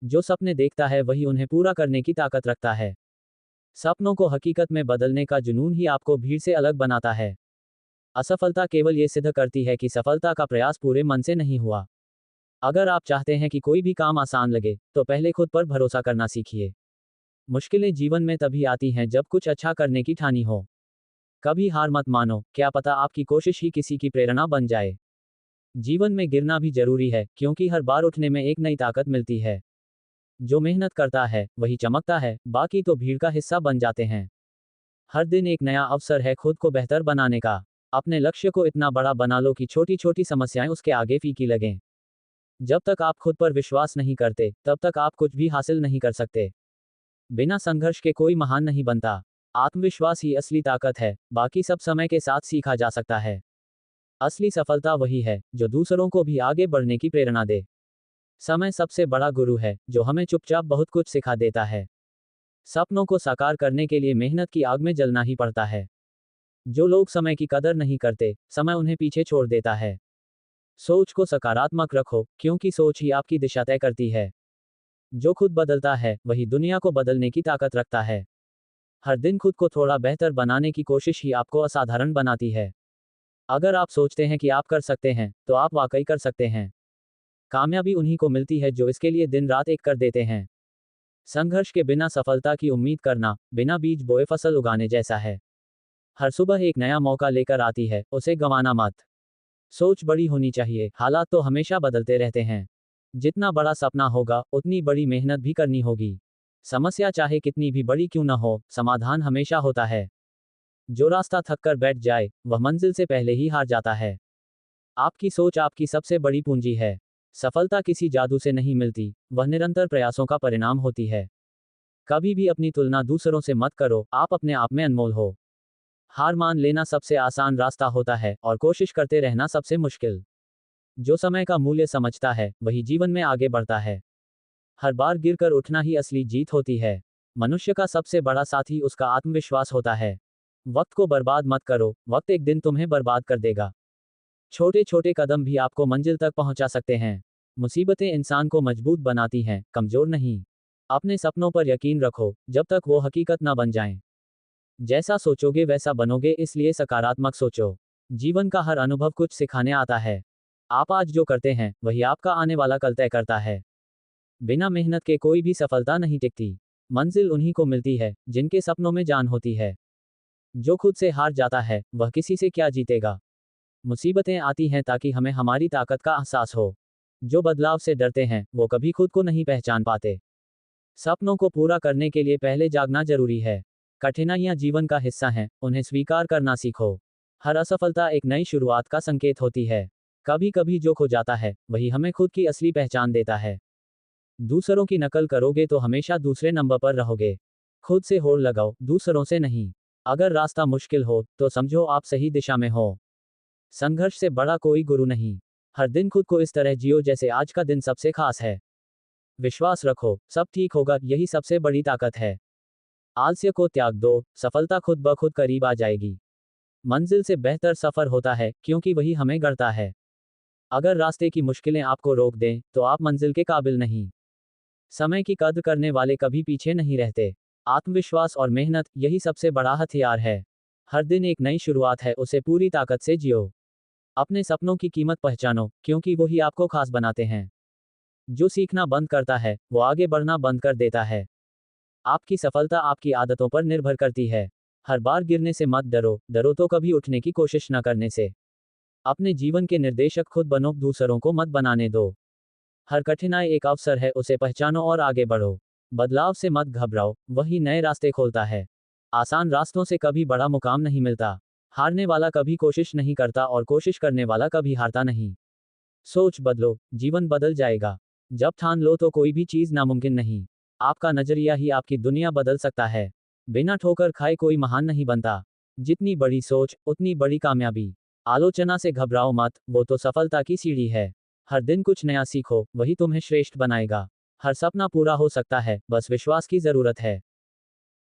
जो सपने देखता है वही उन्हें पूरा करने की ताकत रखता है। सपनों को हकीकत में बदलने का जुनून ही आपको भीड़ से अलग बनाता है। असफलता केवल ये सिद्ध करती है कि सफलता का प्रयास पूरे मन से नहीं हुआ। अगर आप चाहते हैं कि कोई भी काम आसान लगे, तो पहले खुद पर भरोसा करना सीखिए। मुश्किलें जीवन में तभी आती हैं जब कुछ अच्छा करने की ठानी हो। कभी हार मत मानो, क्या पता आपकी कोशिश ही किसी की प्रेरणा बन जाए। जीवन में गिरना भी जरूरी है, क्योंकि हर बार उठने में एक नई ताकत मिलती है। जो मेहनत करता है वही चमकता है, बाकी तो भीड़ का हिस्सा बन जाते हैं। हर दिन एक नया अवसर है खुद को बेहतर बनाने का। अपने लक्ष्य को इतना बड़ा बना लो कि छोटी छोटी समस्याएं उसके आगे फीकी लगें। जब तक आप खुद पर विश्वास नहीं करते, तब तक आप कुछ भी हासिल नहीं कर सकते। बिना संघर्ष के कोई महान नहीं बनता। आत्मविश्वास ही असली ताकत है, बाकी सब समय के साथ सीखा जा सकता है। असली सफलता वही है जो दूसरों को भी आगे बढ़ने की प्रेरणा दे। समय सबसे बड़ा गुरु है, जो हमें चुपचाप बहुत कुछ सिखा देता है। सपनों को साकार करने के लिए मेहनत की आग में जलना ही पड़ता है। जो लोग समय की कदर नहीं करते, समय उन्हें पीछे छोड़ देता है। सोच को सकारात्मक रखो, क्योंकि सोच ही आपकी दिशा तय करती है। जो खुद बदलता है वही दुनिया को बदलने की ताकत रखता है। हर दिन खुद को थोड़ा बेहतर बनाने की कोशिश ही आपको असाधारण बनाती है। अगर आप सोचते हैं कि आप कर सकते हैं, तो आप वाकई कर सकते हैं। कामयाबी उन्हीं को मिलती है जो इसके लिए दिन रात एक कर देते हैं। संघर्ष के बिना सफलता की उम्मीद करना, बिना बीज बोए फसल उगाने जैसा है। हर सुबह एक नया मौका लेकर आती है, उसे गंवाना मत। सोच बड़ी होनी चाहिए, हालात तो हमेशा बदलते रहते हैं। जितना बड़ा सपना होगा, उतनी बड़ी मेहनत भी करनी होगी। समस्या चाहे कितनी भी बड़ी क्यों न हो, समाधान हमेशा होता है। जो रास्ता थक कर बैठ जाए, वह मंजिल से पहले ही हार जाता है। आपकी सोच आपकी सबसे बड़ी पूंजी है। सफलता किसी जादू से नहीं मिलती, वह निरंतर प्रयासों का परिणाम होती है। कभी भी अपनी तुलना दूसरों से मत करो, आप अपने आप में अनमोल हो। हार मान लेना सबसे आसान रास्ता होता है, और कोशिश करते रहना सबसे मुश्किल। जो समय का मूल्य समझता है, वही जीवन में आगे बढ़ता है। हर बार गिरकर उठना ही असली जीत होती है। मनुष्य का सबसे बड़ा साथी उसका आत्मविश्वास होता है। वक्त को बर्बाद मत करो, वक्त एक दिन तुम्हें बर्बाद कर देगा। छोटे छोटे कदम भी आपको मंजिल तक पहुंचा सकते हैं। मुसीबतें इंसान को मजबूत बनाती हैं, कमजोर नहीं। अपने सपनों पर यकीन रखो, जब तक वो हकीकत ना बन जाएं। जैसा सोचोगे वैसा बनोगे, इसलिए सकारात्मक सोचो। जीवन का हर अनुभव कुछ सिखाने आता है। आप आज जो करते हैं, वही आपका आने वाला कल तय करता है। बिना मेहनत के कोई भी सफलता नहीं टिकती। मंजिल उन्हीं को मिलती है, जिनके सपनों में जान होती है। जो खुद से हार जाता है, वह किसी से क्या जीतेगा। मुसीबतें आती हैं ताकि हमें हमारी ताकत का एहसास हो। जो बदलाव से डरते हैं, वो कभी खुद को नहीं पहचान पाते। सपनों को पूरा करने के लिए पहले जागना जरूरी है। कठिनाइयां जीवन का हिस्सा हैं, उन्हें स्वीकार करना सीखो। हर असफलता एक नई शुरुआत का संकेत होती है। कभी कभी जो खो जाता है, वही हमें खुद की असली पहचान देता है। दूसरों की नकल करोगे तो हमेशा दूसरे नंबर पर रहोगे। खुद से होड़ लगाओ, दूसरों से नहीं। अगर रास्ता मुश्किल हो, तो समझो आप सही दिशा में हो। संघर्ष से बड़ा कोई गुरु नहीं। हर दिन खुद को इस तरह जियो जैसे आज का दिन सबसे खास है। विश्वास रखो, सब ठीक होगा, यही सबसे बड़ी ताकत है। आलस्य को त्याग दो, सफलता खुद ब खुद करीब आ जाएगी। मंजिल से बेहतर सफर होता है, क्योंकि वही हमें गढ़ता है। अगर रास्ते की मुश्किलें आपको रोक दें, तो आप मंजिल के काबिल नहीं। समय की कद्र करने वाले कभी पीछे नहीं रहते। आत्मविश्वास और मेहनत, यही सबसे बड़ा हथियार है। हर दिन एक नई शुरुआत है, उसे पूरी ताकत से जियो। अपने सपनों की कीमत पहचानो, क्योंकि वही आपको खास बनाते हैं। जो सीखना बंद करता है, वो आगे बढ़ना बंद कर देता है। आपकी सफलता आपकी आदतों पर निर्भर करती है। हर बार गिरने से मत डरो, डरो तो कभी उठने की कोशिश न करने से। अपने जीवन के निर्देशक खुद बनो, दूसरों को मत बनाने दो। हर कठिनाई एक अवसर है, उसे पहचानो और आगे बढ़ो। बदलाव से मत घबराओ, वही नए रास्ते खोलता है। आसान रास्तों से कभी बड़ा मुकाम नहीं मिलता। हारने वाला कभी कोशिश नहीं करता, और कोशिश करने वाला कभी हारता नहीं। सोच बदलो, जीवन बदल जाएगा। जब ठान लो तो कोई भी चीज नामुमकिन नहीं। आपका नजरिया ही आपकी दुनिया बदल सकता है। बिना ठोकर खाए कोई महान नहीं बनता। जितनी बड़ी सोच, उतनी बड़ी कामयाबी। आलोचना से घबराओ मत, वो तो सफलता की सीढ़ी है। हर दिन कुछ नया सीखो, वही तुम्हें श्रेष्ठ बनाएगा। हर सपना पूरा हो सकता है, बस विश्वास की जरूरत है।